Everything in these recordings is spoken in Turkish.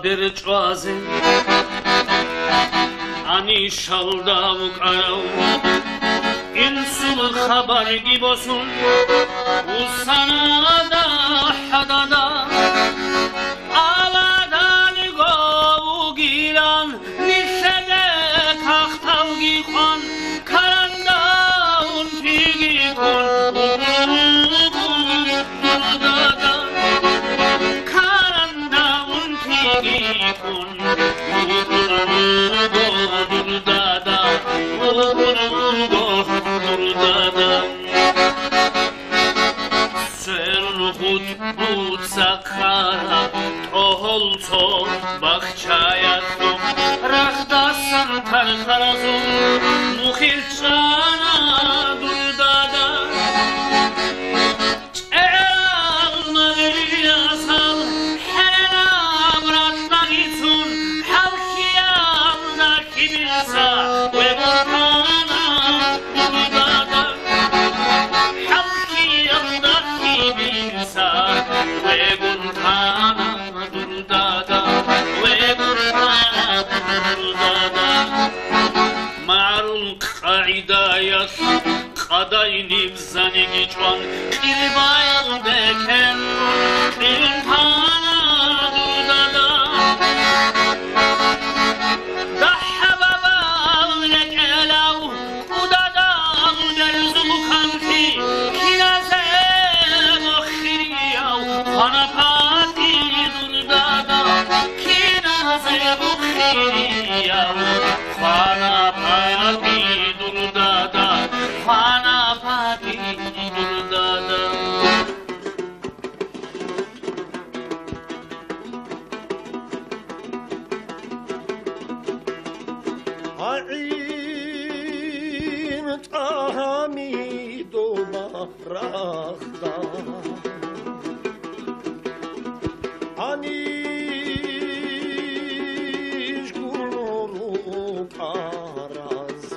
برچوازه آنی شالدا مکارو این سول خبر گیبوسون و سنادا حدادا آوادان گو گیران نیشده تختال گیخون کرندا اون پیگی کن بود سخرا توهلتو بخشایتو رخداسم ترخرزو مخیلچانا دردادا چعال مغری اصل حرام راتنگیتون حلقیال ناکی بیلسا و بطانا دردادا حلقیال ناکی بیلسا قدايني بزاني جوان قلبايا بكن قلبانا دودادا دحبا بالك الاو ودادا درزو خانتي كنازة مخيريا خانا پاتي دودادا كنازة مخيريا خانا پاتي دودادا خانا پاتی دردادا عین تحمید و برخدا انیش گلو پاراز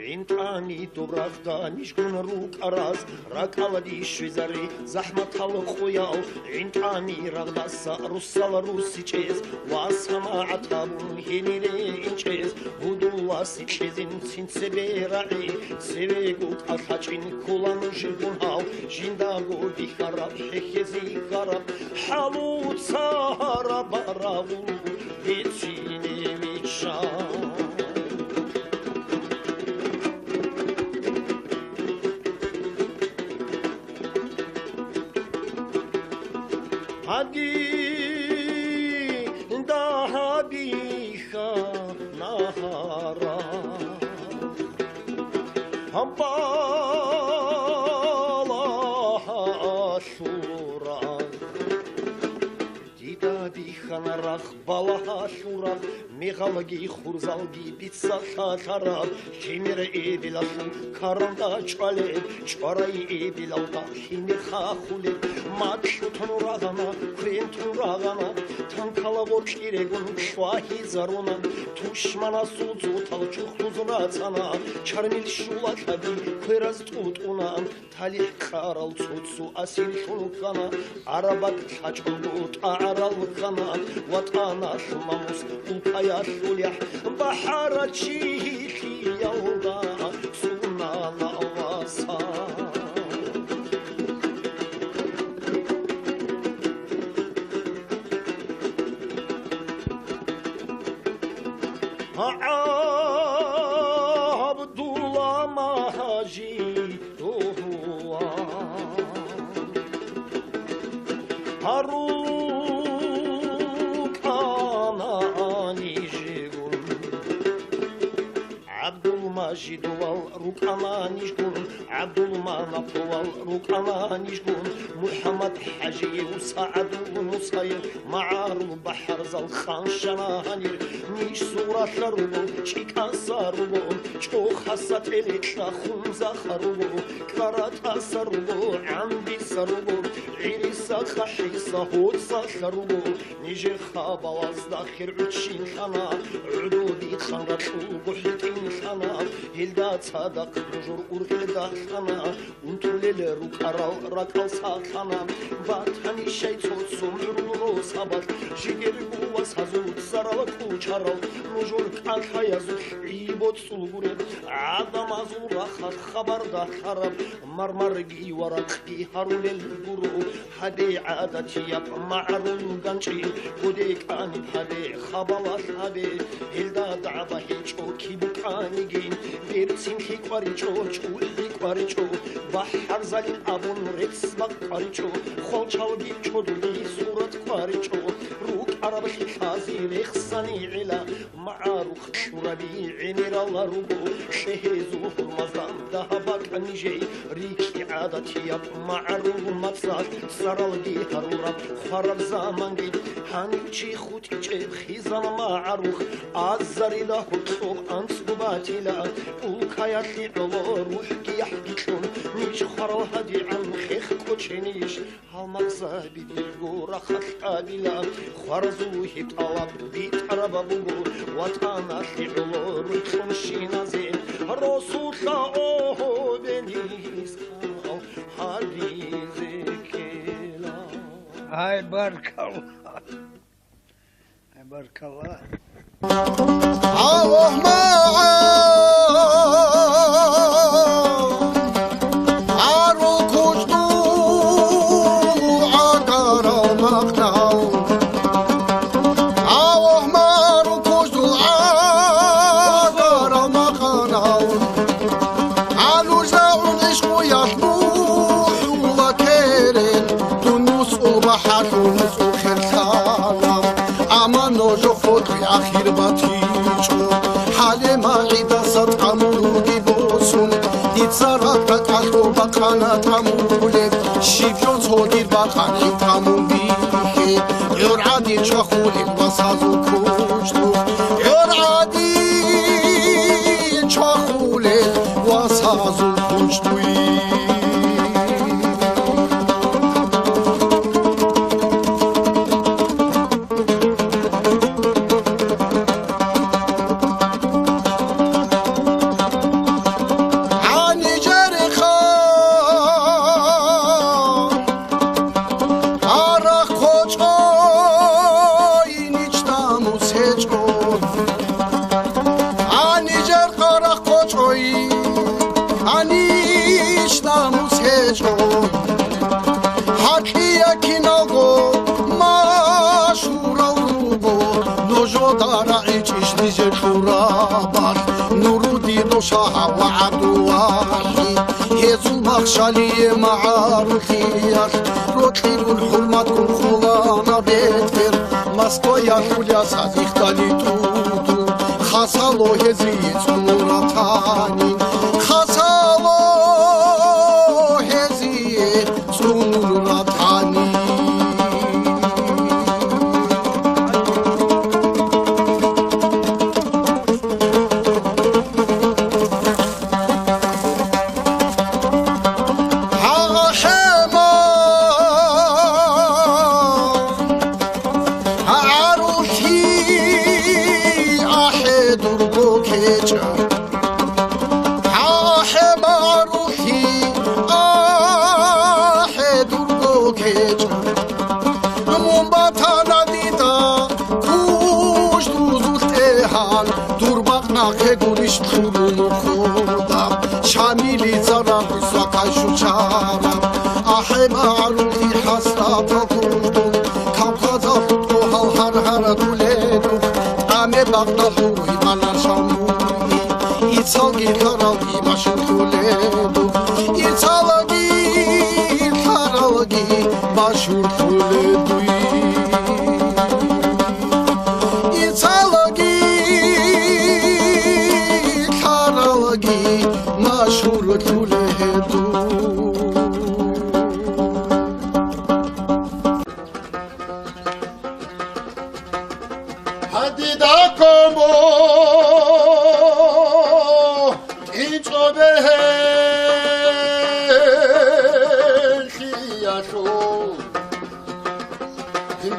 انتانی تو برخدا نیشگون رو کاراز رکالدی شویزاری زحمت حلق خویال انتانی رغداسا روسال روسی چیز واسما عطابون هنیره این چیز بودو واسی چیزین سین سبه رعی سبه گوت الحاچین کلان جیبون هاو جینداگو بیخارب حکیزی غرب حلوت سهارا براغو بیچینی میشان هدی daha biha nahara Hambala ashura Dida biha narach bala ashura Mighalgi khurzalgi bitsa khatarab Kimir ebilashu karanda çale Çaray ebilalda himir khahule Makşutun uragana Kventun uragana Tankala borçiregun şvahi zaruna Tuşmana suzu talçuk tuzuna sana Çarmil şula kabi kıraz tutuna Talih karal tutsu asil şulkana Arabat haçulut a'aral kana Vatana şumamus ulkaya şulyah Bahara çihi yalda Sunala vasa Abdullah Mahajidullah Haruk Anani Jigun Abdul Majid Ковал, Рукана Нишгун, Абдулмана Ковал, Рукана Нишгун, Мухаммад Хаджи, Сааду Мусаир, Маару Бахар Залхан Шанаханир, Ниш Сурат Ларубу, Чика Сарубу, Чоха Телека Хунза Харубу, Карата Сарубу, Амби Сарубу, Ириса Хашиса Хоца Харубу, Нижер Хабалаз Дахир Учин Хана, Удуди Ханрату Бухитин Хана, Hilda Sadak Rujur Urhilda Hana, Untulele Rukaral Rakal Sakana, Batani Shaitot Sumuru Sabat, Shigeru was Hazut Saral Kucharal, Rujur Kalhayazu, Ibot Sulgure, Adamazura Khabarda Harab, Marmargi Waraki Harulel Guru, Hade Adatiap, Ma'arun Ganchi, Budekani Hade, Khabalat Hade, Hilda Daba Hicho, Kibukani Gin, Virtsinki Quaricho, Chuli Quaricho, Bahar Zalin Abun Rex Bakaricho, Holchalgi Choduli, Surat Quaricho, Ruk Arabi Hazi, Rexani Ila, Ma'aruk Shurabi, Inira Rubu, Shehezu, Mazam, Dahabak Anije, Riki Adatiab, Ma'aru Matzat, Saralgi Harura, Harab Zamangi, Hanichi Hutiche, Hizan Ma'aruch, Azarida Hutsuk, Anskubatila, Ulkayati Ruhki Yahkichun, Nish Haral Hadi An Khekh Kochenish, Halmazabi, Gurachat Adila, Khwarzu Hitalab, Bit Arababu, Watana Hilo, Rutun Shinazin, Rosutla Oh Benis, Hadizekela. Ay barkallah. Ay barkallah. عوه عارو كشتو عقارا مقنعو عوه مارو كشتو عقارا مقنعو علو زاون عشقو يحبوح وكيرين تنوس وبحر تنوس وخرخانا اما نوجو فوتي اخير باتيچو حالي معيدا سطعمو ديبوسون يتصرق تقالو بقانا تامولي شيفيون صودير بقاني تامون بيخي يور عادي چخولي واسازو كوشتو يور عادي چخولي واسازو كوشتوي خالي معارخيار روتلي والحلمة تكون خلانا بيتفر مسكويا حوليا صديق تالي توتو خاصالو هزيت سنوراتاني خاصالو هزيت سنوراتاني Gurish turu khoda shamili zara zakashu chara ahe ma'rufi hasrat khudum kamkaza khudko har har duledu ame bagda hui manan shamuni itsalgi taralgi mashun duledu itsalgi taralgi mashun duledu itsalgi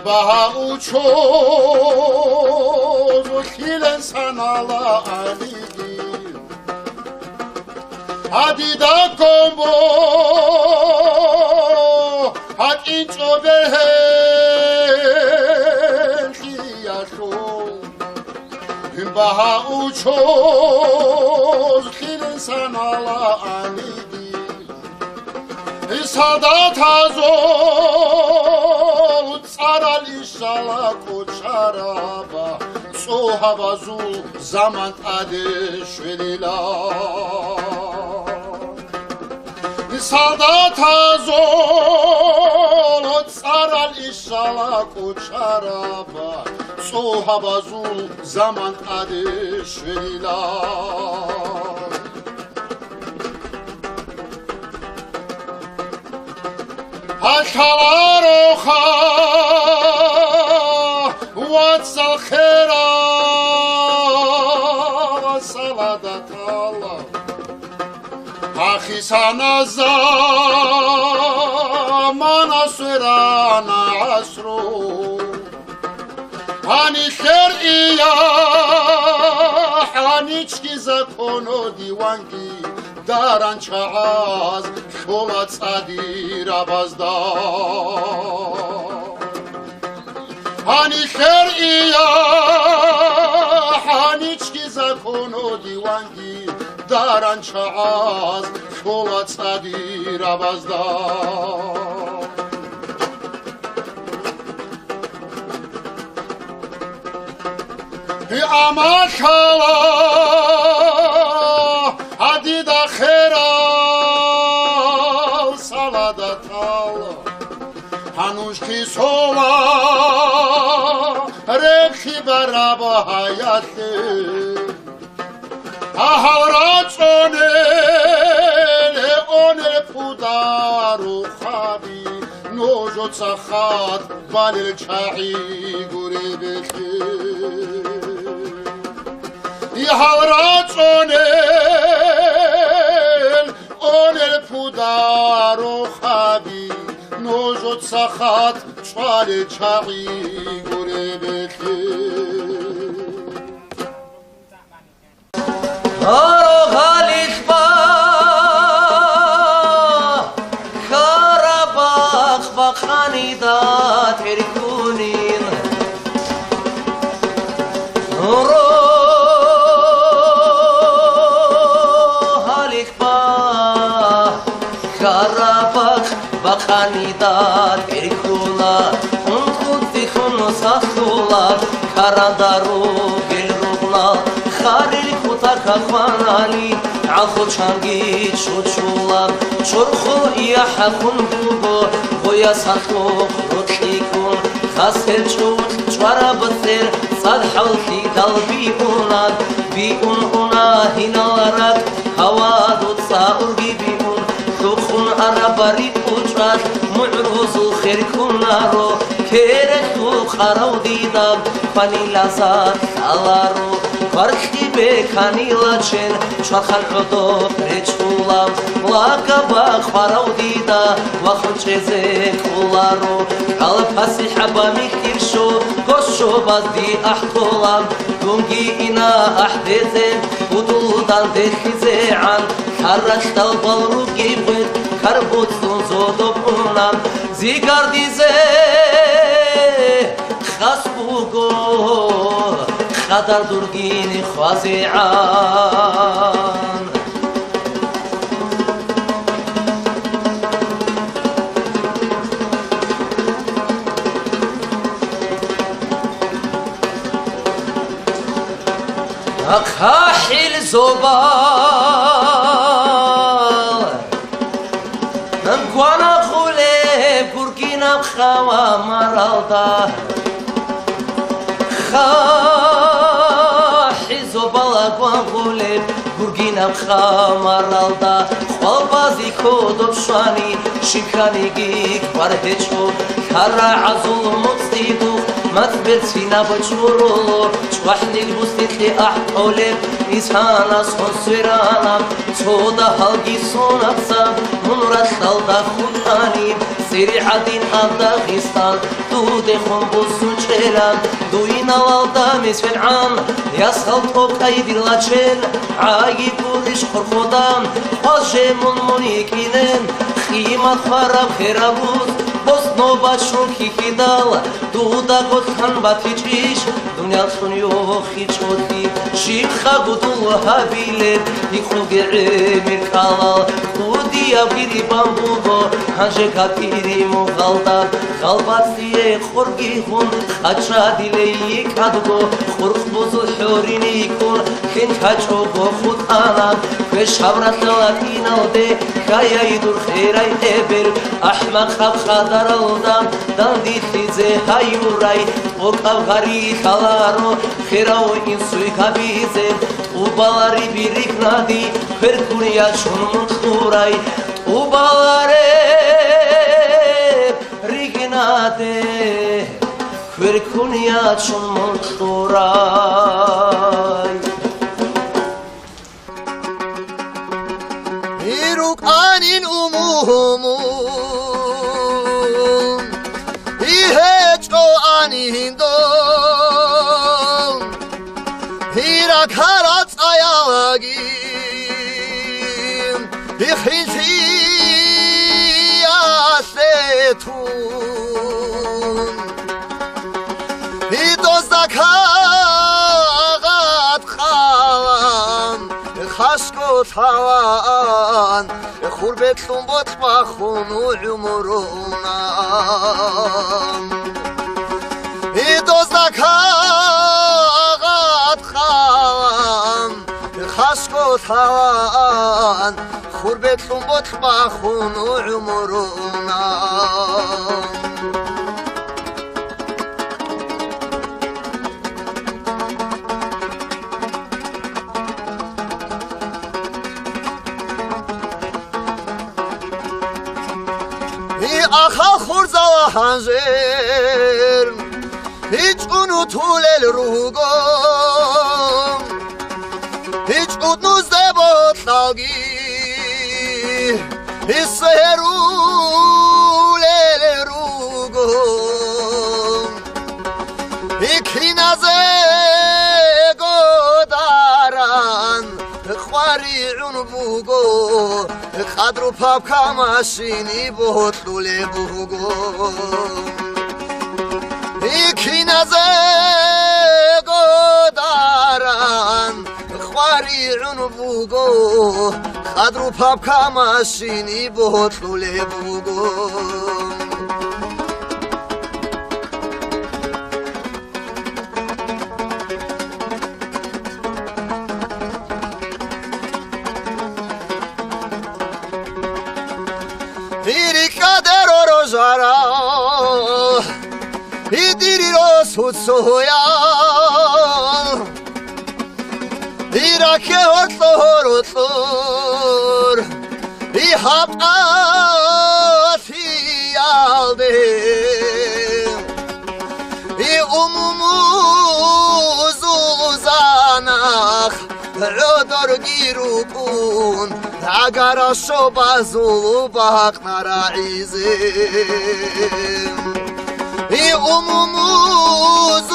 baha uçoz Hilen sanala aligi Hadi da kombo Hak inço berhen Hiyasho Baha uçoz Hilen sanala aligi Sadat azol Tsaral işala koçaraba Sohavazul zaman adeşvelila Sadat azol Tsaral işala koçaraba Sohavazul zaman adeşvelila Halkalar oha Vatsal khera Vasaladat Allah Hakisana zamana sürana asru Hani kher iya Hani çki zakono divangi Daran çağaz Şola tsadir abazda Hani kher iya Hani çki zakono divangi Daran çağaz Şola tsadir abazda Ama kala Hadi da kheral Saladat Allah Hanuş ki sola Rekhi baraba hayatı Ahavrat onel pudaru khabi Nojo tsakhat balil chahi gure bekhi Havrat onel pudaro khabi Nojot sakhat çvale çağı gurebekhi Aro Halikba Karabakh bakhanida terkunin Aro Bakhanida terkula Unkut dikhun sakhula Karandaru gelrugla Khalil kutaka khwanali Alkhu changi chuchula Churkhu iya hakun dugo Goya sakhu rutlikun Khasel chut chwara bathir Sad halki dal bi'unad Bi'un una hinalarak Hawadut sa'urgi bi'un Tukhun arabarit uçar Mu'ruzu khirkunaro Kerektu kharav didam Fanilazat salaru Farkhi bekanilachen Çakhan udo preçulam Lagabak kharav dida Vakhun çezek ularu Kalpasi haba miktirsho Koşo bazdi ahtolam Dungi ina ahdezen Uduldan dehize'an Karraç dal balru gibet Karbutsun zodop unam Zigar dize Khas bugo Khadar durgini khwazi'an Akhahil zobal Nkwana khule Burkina khawa maralda Khahil zobal Nkwana khule Burkina khawa maralda Khwalbazi kodop shani Shikani gik barhecho Kara azul mutsidu Matbertina bachurolo Chwahni lbustitli ahqoleb Ishana sonsviranam Toda halgi sonapsam Munrat dalda khudani Siri adin Afghanistan دوده خون بوسو چلان دوین والدا مسفرعان یاسال توکای دیلچن عایی بورش خورخودام آجه منمونی کینن خیمت خراب خرابوز باز نوبتشون کیکیدال دودا گفتن باتیچیش دنیاتون یوخی چودی شیخا گودو هابیلت یخوگره میرکالال خودی ابیری بامبوگو هنجه کپیری مغالدار غالباتیه خورگی خون خچا دیلی کدگو خورخ بوزو حورینی کن کن کچو گو خود آنام کش حورت لاتینو ده کایای دور خیرای ابر احمق خب خدر الدم دندی خیزه هایورای او کبغری خلارو خیراو این سوی کبیزه او بالاری بیریک نادی پرکونیا چون مخورای او بالاره ریگناده پرکونیا چون مخورای میروک آنین umumun hiç o anin don hira karat ayagim hihilti asetun hidozdakagat khavan خشکوت هوان خوربت لنبات بخون و عمرونم دوزدک آقاد خوان خشکوت هوان خوربت لنبات بخون و عمرونم آخا خورزا و هنجر هیچ اونو طول الروگم هیچ اونو زبط لاغی هیچ سهرول الروگم هیکی نزگو دارن خواری اون بوگو خدرو پاپ کاماشینی بوتلو لبوگو یکی نزگو دارن خواری اون بوگو خدرو پاپ کاماشینی بوتلو لبوگو Idiri rosut soya Irake otlor İhab ati aldı umumuz uzanak Rodor girukun Agara şobazulu baknara izim umumuz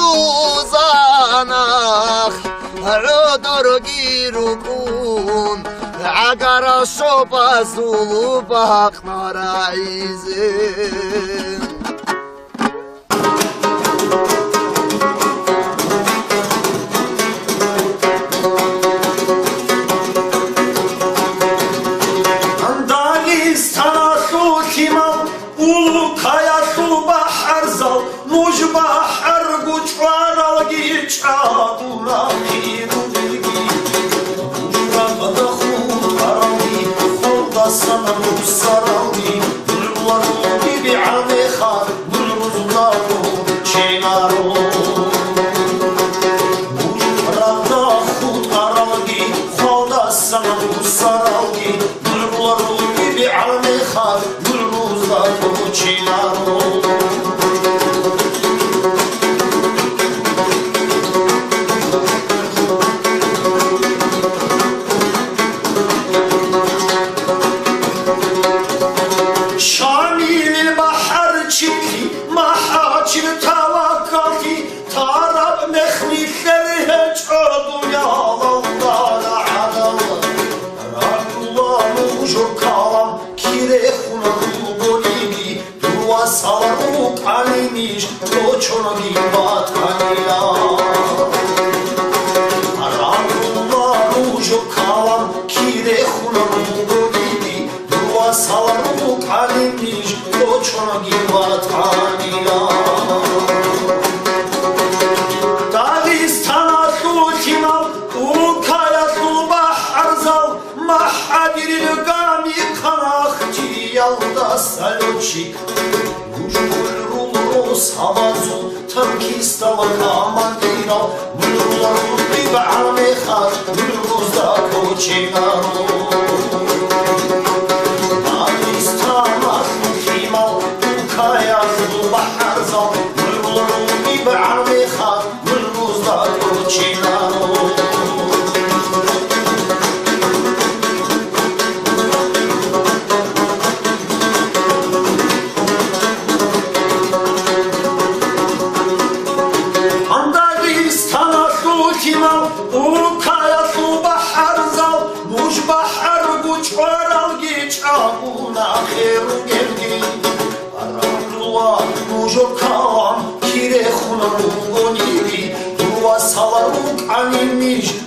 uzanak Rodor girukun Agara şobazulu baknara izim ყალიმიშ კოჩონგი ბატყანია არამულა რუჟო ქალამ ქირე ხუნა მუგოდი დუა სალამუ ყალიმიშ კოჩონგი ბატყანია Салютчик, гушкуль рулрос авазу, танкистала командира, муллару бибамехат, муллузда кочинаро. Алистанах мухимал, укаязу бахарзал, муллару бибамехат, муллузда кочинаро.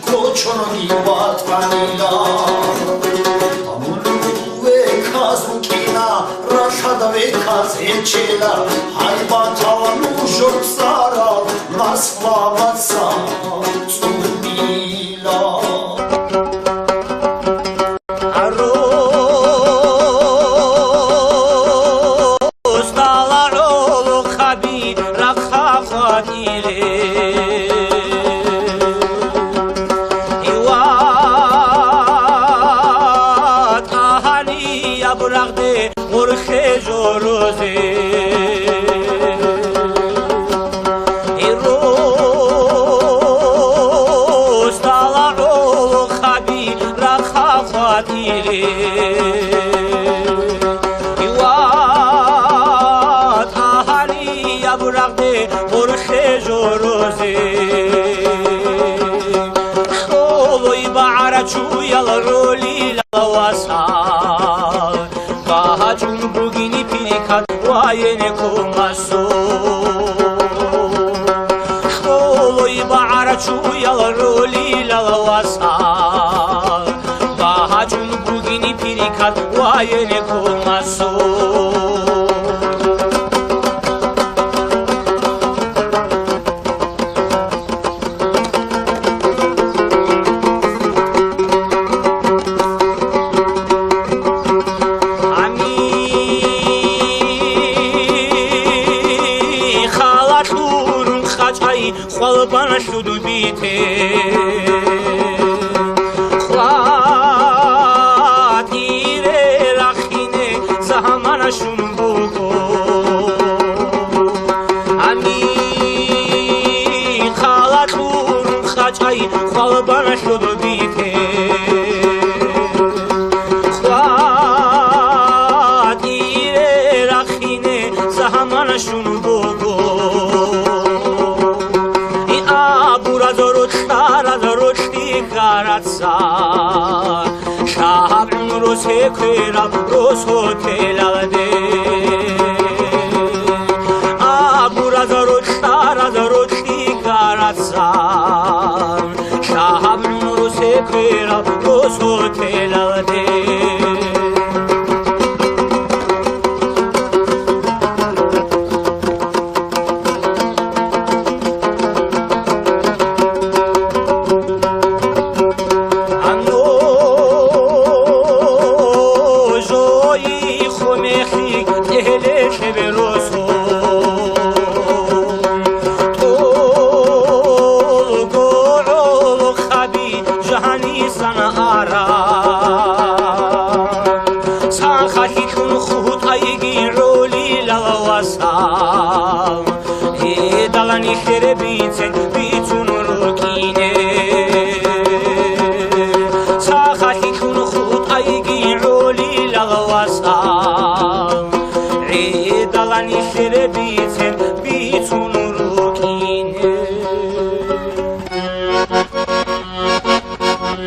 Koçongi batqanila Amulve kazukina Rashada ve kazençela Haybatavanu joksara Nasva vatsa Tsumila Arroz Dalar olu khabi Rakha khatile Orxe joroze Eros tala'o khabi rakha khatile Iwat ahali yabragde orxe joroze Sholoi ba'arachu yalroli lawasa Bahacun bugini pirikat vayene kumaso Şoloi ba'arachu yalroli lalawasa Bahacun bugini pirikat vayene kumaso Xalbana şudu bite Xatire rakhine zamana şunu bugo Ami xalatur xachai xalbana şudu bite Xatire rakhine zamana şunu bugo Şahab Rose kıram Rose hotelade Aburaza roçtara da roçti karatsan Şahab Rose kıram Rose hotelade Şerebitsen bitun rukine Sakhati kun khut aygi roli lawasa Edalani şerebitsen bitun rukine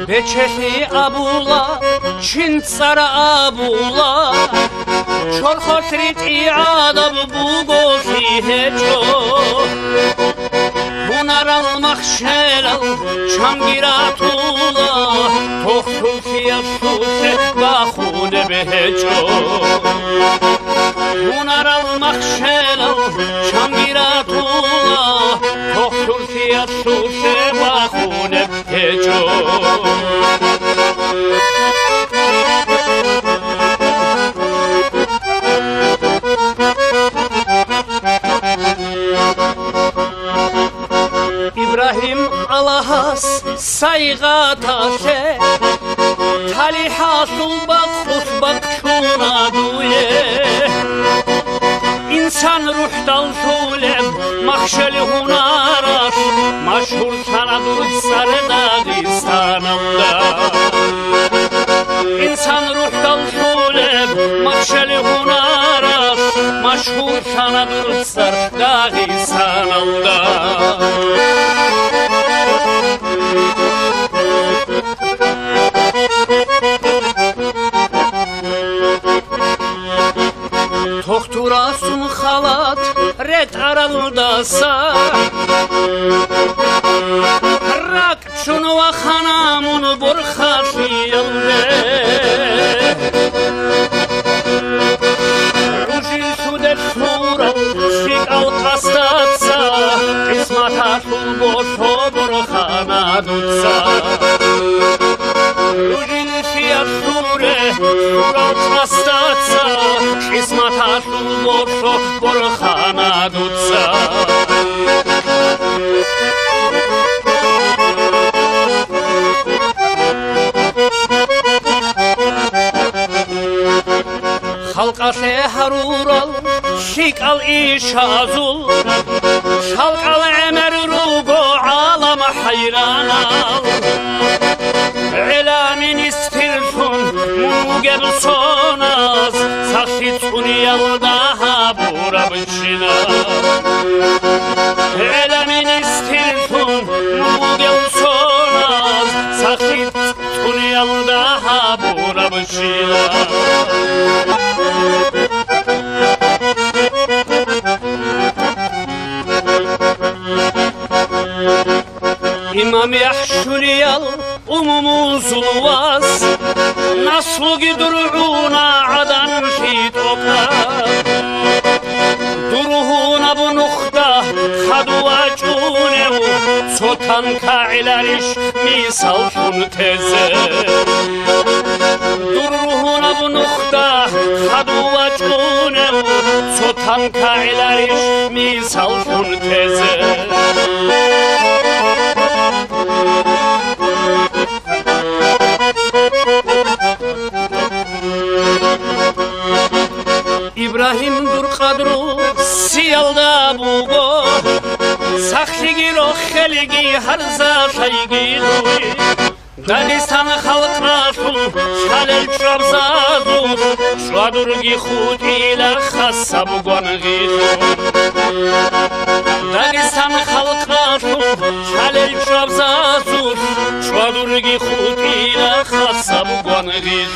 Beçesi abula Çin tsara abula چرخوتریت ای آدم بوگوشی هچو Bunaral makşelal çamgiratula Tohtul fiyasuse bahude beheço Bunaral makşelal çamgiratula Tohtul fiyasuse bahude beheço İbrahim Allahas sayga taşe Tali hasul bak husbak şuna duye İnsan ruhtal şulem mahşeli hunaras Maşhur sanadur sarı Dağistan'ımda İnsan ruhtal şulem mahşeli hunaras Maşhur sanadur sarı Dağistan'ımda Tohturasın halat ret araldasa Rak çunuva hanamun burkhası yılde Rujin sudet sural şik al kastatsa İsmata sul boşo burkhana dutsa Rujin siyat sure sural kastatsa İsmata sul boşo burkhana dutsa Halkase harural şikal işazul Şalkal emer rugo alam hayranal Elamin istirsun mugel sonaz Saksit uniyal daha burabışina Elamin istirsun mugel sonaz Saksit uniyal daha burabışina İmam Yahşuriyal umumuzul vas Naslu gidruğuna adan şit okar Duruhuna bu nokta Haduva cunevu Sotan kailariş misal şun teze Duruhuna bu nokta Haduva cunevu Sotan kailariş misal şun teze İbrahim dur kadru siyalda bugo Sakhi giro khelgi harza shaygi duy Dağistan halkına sul şalel çabzazu Şuadurgi khud ila khassa bugongi Dağistan halkına sul şalel çabzazu Şuadurgi khud ila khassa bugongi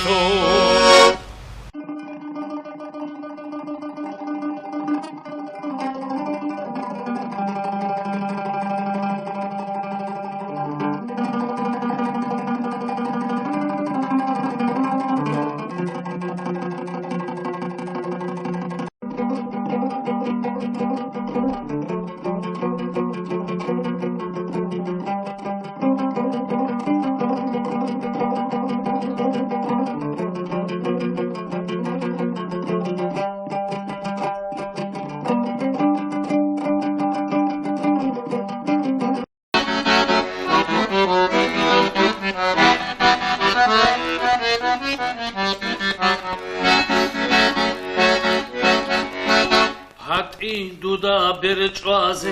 duda bir çaze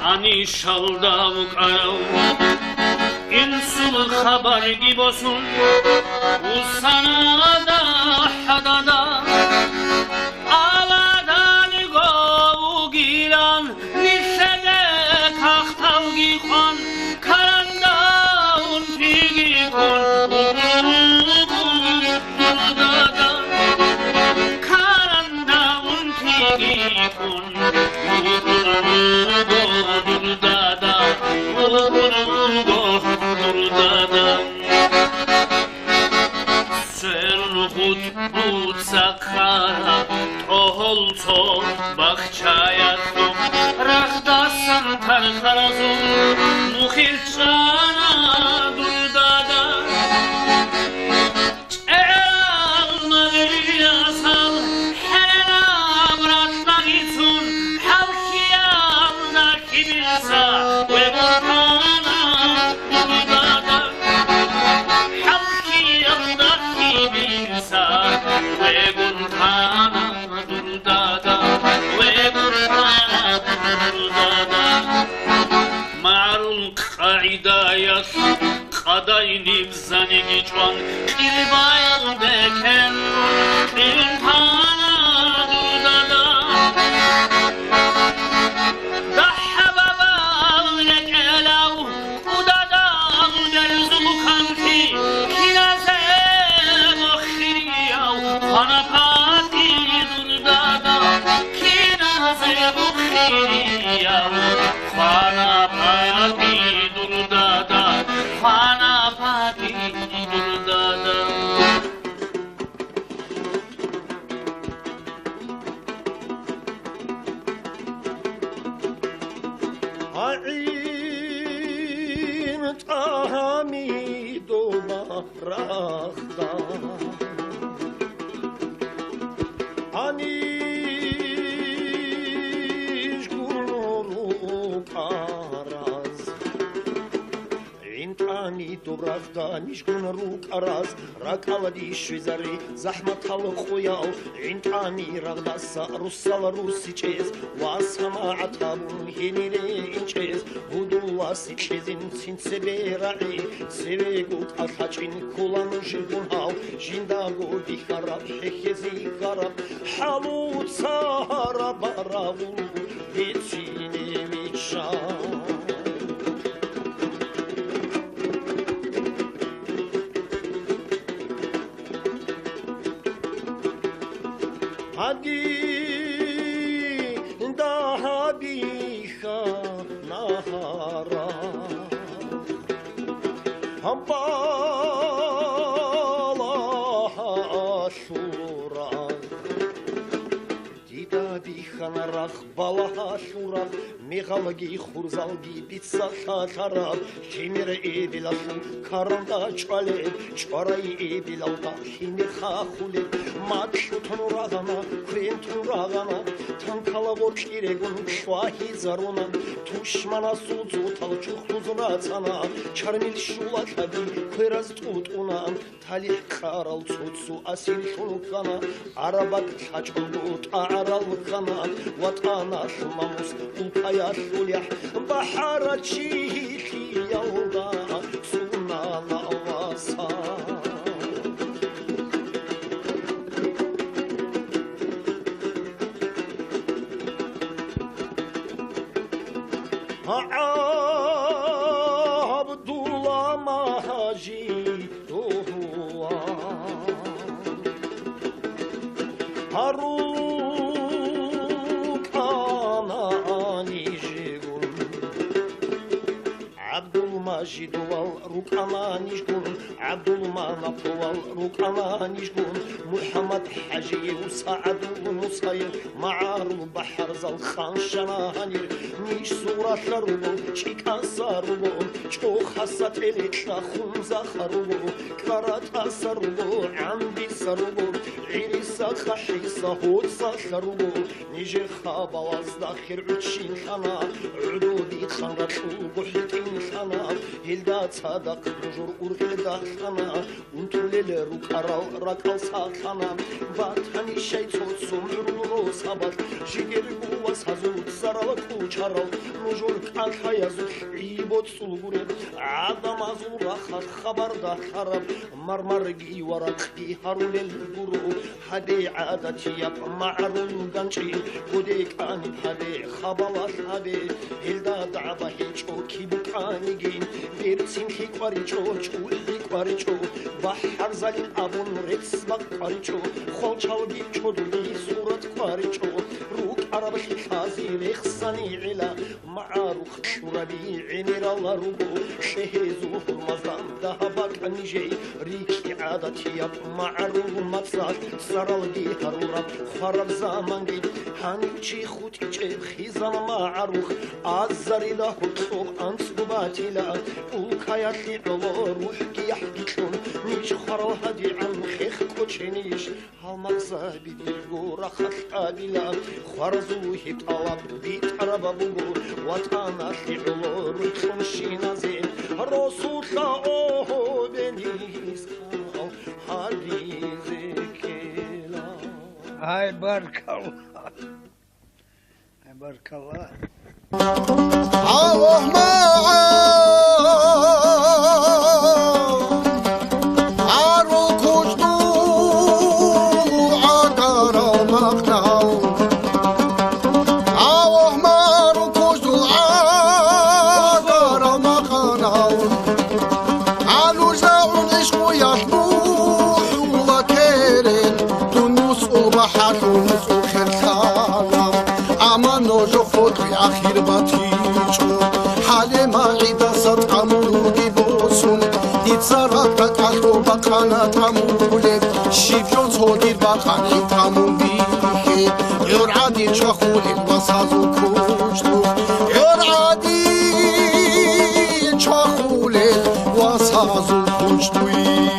Ani şalda vukarav İnsul haber gibosun Usana da hadada Aladan govu giran Nişede kahtav gikon Karanda un pigi kon Dudada کن دور دادم دور دادم سرن بود سخرم تولتو بخچایتم رخداسم ترخرزم مخیلچانا دور دادم قدايني بزاني جوان قلبايا بكن انتانا دودادا دحبابا لك الاو ودادا درزو خمتي كنازة مخيرياو خانا پاتي دودادا كنازة مخيرياو خانا پاتي دودادا خانا پاتي دودادا عين طعامي دوما راخدا عنيش كنورو كاراز عين طعامي دوما راخدا عنيش كنورو كاراز راكالدي شويزاري زحمة خوياو عين طعامي راغداسا روسالا روسي چيز واسما عطابون هينيري انچيز هدولا سيچيزين سينسبي راعي سيبيگوت الحاچين كولان جيبون هاو جينداغو بيخارب حيخيزي غارب حالو تسارا باراغو بيتشيني ميشان هدي daha biha nahara Hambala ashura Dida biha narach bala ashura Mighalgi khursalgi bitsa khatara Himir ebilashu karanda chale Chwarai ebilalda himir khakule Matshutun ragana kventun ragana Tankala kiregun şvahi zaruna Tuşmana suzu talçuhtuzuna sana Çarmil şula kadi kıraz tutuna Talih karal tutsu asil şulkana Arabak taçuldut a'aral kana Vatana şumamus upaya şulyah Bahara çihi yalda Suna lavasa Abdullah Majid Haruk Anani Jigun Abdul Majid wal Ruk Anani Jigun Abdul Manaf wal Ruk Anani Jigun Muhammad Haji Sa'ad Musayir Ma'ar Bahar Zal Khan Shanahanir Nish Sura Sharubo Chikan Sarubo Choh Hasateli Khun Zakharubo Karat Asarubo Amdi Sarubo Irisa Khahisa Hod Sakharubo Nije Khabawaz Dakhir Uchin Khana Ududi Khanratu Buhitin Khana Hilda Sadak Rujur Urhilda Khana Untulele Rukaral Rakal Sakhana Vatani Shaytot Sumru Sabat Jigir Guwas Hazut Saral Kucharal Rujur Kalhayazu Ibot Sulgure Adam Azura Khabarda Kharab Marmargi Warakhi Harulel Guru Hadi Adati Yap Ma'arun Ganchi Gudik An Hadi Khabalat Hadi Hilda Daba Hicho Kibukanigin Virtsin Hikwaricho Hikwaricho Bahar Zalin Abun Retsbak Kwaricho Khochalgi Choduli Surat Kwaricho Ruk خربخي حازي خصني علا معاروخ ربيع نرى ربو شهزوه المظلم ذهبك نجي ريكي عادتي يب معروف مقصد سرال دي هرورب خرب زمان دي هنچي خوتي جيب خيزان معروخ عزري ده هرطوغ انصباتي لا وكاياتي علو روحكي يحكيكم نيش خرال هدي عن خيخ كوچنيش هالمقصد بديرو رخص قابلا خرزوه طلب بيت عربابو وطانا علو روحكم شينازين رسول الله بنيس حالي ذكيلا هاي بارك الله هاي بارك الله عوه عارو كشتو عقارا مقنعو عوه مارو كشتو عقارا مقنعو علو جاون عشقو يحبوح وكيرين تنوس وبحر تنوس وخرخانا اما نوجو فوتي اخير باتيچو حالي معيدا صدقا مروغي بوسون ديتزارات بقالو بقانا تامولي شيفيون صودير بقاني تامولي يور عادي شخولي وصازو كوشتو يور عادي شخولي وصازو كوشتوي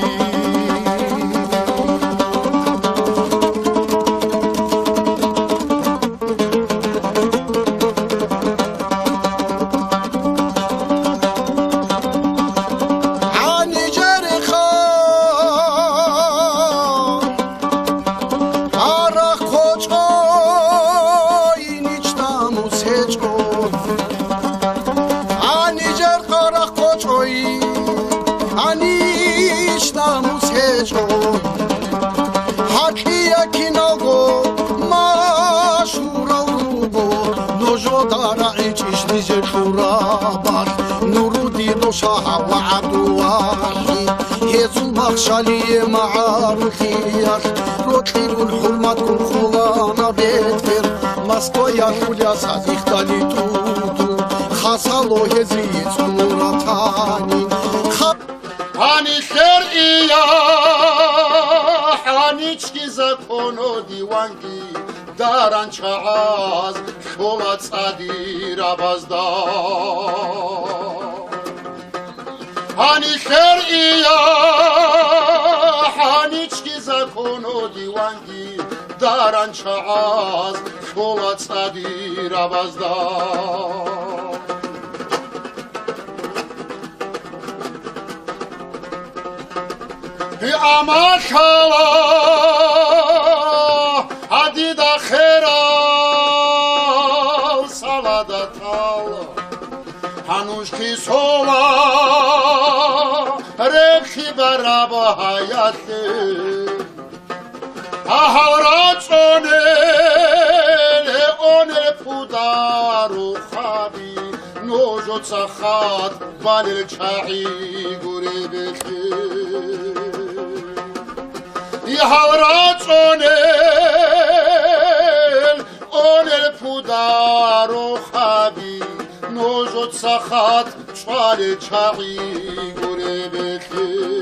وعبد واحد هيزو المخشالية مع الخيار روتلي والحرمة كل خلانا بيتفر مسكويا خوليا صديق تالي توتو خاصالو هزيز مراتاني هاني خير إيا هانيچكي زكونو ديوانكي داران چاعاز شولات صدير عبازدار هانی خیر ایا هانیچکی زکون و دیوانگی دارن چاعاز شولات صدیر عبازدار اما خلا حدیدا خیرال سالادتال هنوشکی سولا ربخی برابا حیاتی احورات اونل پودارو خوابی نوجو تخات بالل چاعی گوری بخی احورات اونل پودارو خوابی نوجو تخات چوال چاعی گوری بخی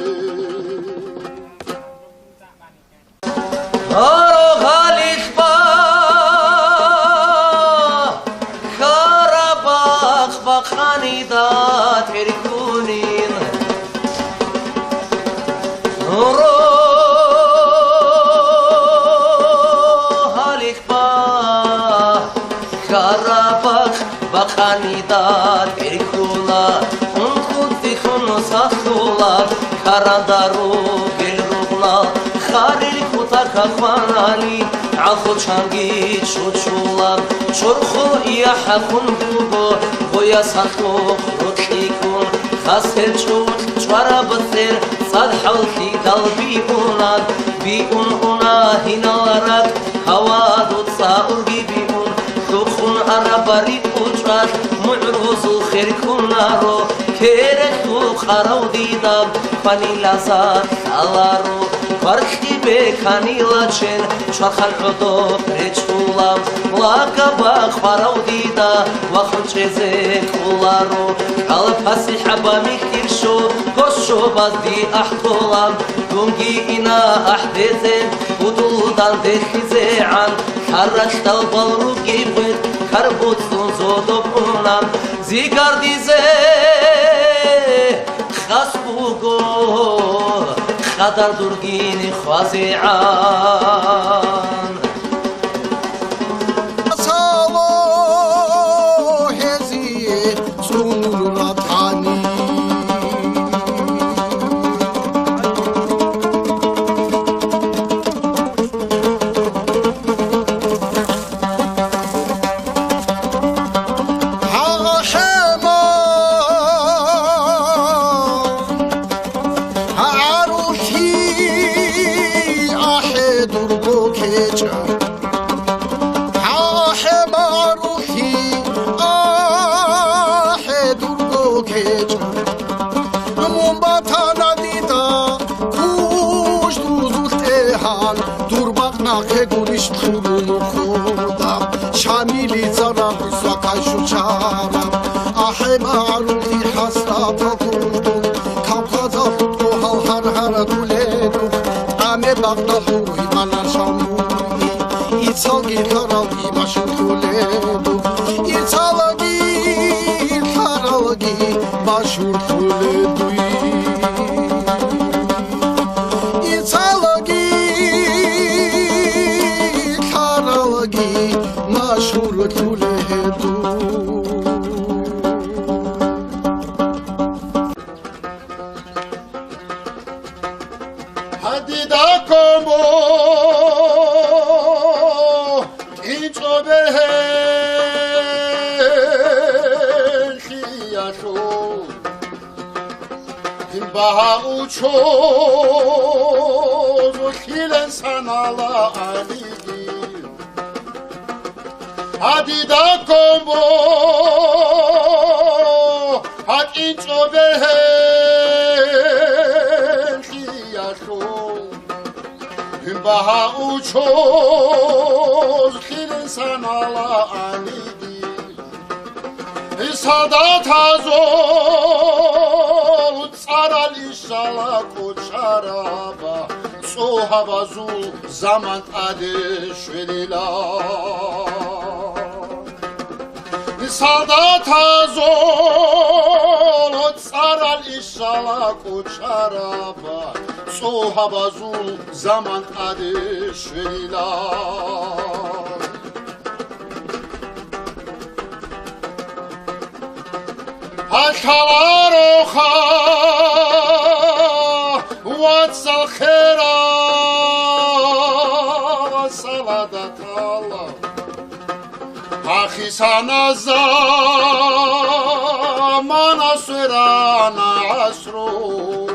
آرو غالیخ با خراباخ با خانیدات هرکونین آرو غالیخ با خراباخ با خانیدات هرکولا اون خود دیخون ساختولا خاراندارو گلروغلا خارل كوتاك خوانالي عخو چانگي چوچولام چورخو يا حخون بوبو بويا ساخو روتليكون خاسر چوت چوارا بثير صاد حوثي دال بيونان بيون اونا هنالارك هوا دوت ساور بيون دوخون عرباري اوچات معروزو خير كونارو كيرك تو خارو ديدام فاني لازار سالارو فرخي بكاني لاتشن شخل عضو بريچولا დილამ ლაკაბა ხვარავდიდა ვახუნჭეზე ყოლარო ალფასი ჰაბა მიხტირშო გოშობაზდი აჰკოლამ გუნგი ინა აჰდეზენ უდულდან დეხიზეან ხარაშტალ ბალრუგი ყვეთ ქარბუცუნ ზოდოპუნამ ზიგარდიზე ხასბუგო ხადარ დურგინი ხვაზეან სალო ჰეზი წუნულათანი ქეგულის ხურუნუხოდა შამილი ზარაბი საკაშუჩარა აჰემარული ჰასტაფაკურდუ კავკაზა ხოჰალ ჰარჰარა დულედუ ამე ბაღდადუ იმანაშამული იცალგი ხარავი მაშურთულედუ იცალგი ხარავი მაშურთულედუ Hadida como incobehe khiyasho Baha ucho khilen sanala aligi Hadida como incobehe Baha uçoz khilen ala anigi Sadat azol tsaral ishala koçaraba Sohavazu zaman ade şvelila Sadat azol tsaral ishala koçaraba Sohavazu zaman adışvela Haşalaroha Vatsal khera Saladatala Hakhisana zamana sırana asru